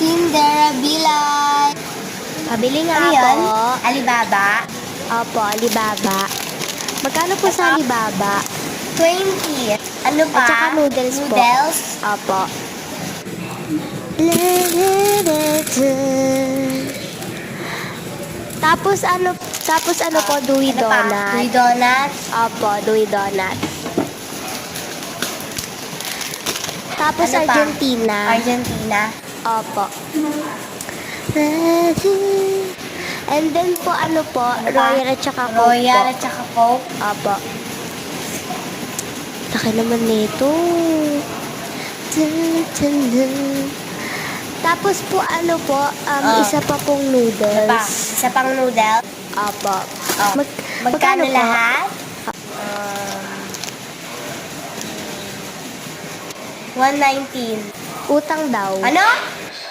Tindera Bilay. Pabili nga Ano yun? po. Alibaba. Opo, Alibaba. Magkano po sa Alibaba? 20. Ano pa? At saka noodles po. Noodles. Opo. Tapos ano po, Dewey Ano pa? Donut. Dewey Donut. Opo, Dewey Donut. Tapos Ano pa? Argentina. Argentina. Opo. And then po, ano po, Ano pa? Royal at saka Coke Royal po. at saka Coke. Opo. Laki naman nito. Tapos po, ano po, isa pa pong Ano noodles. pa? Isa pang noodle. Opo. Oh. Magkano po? lahat? 119. Utang daw. Ano?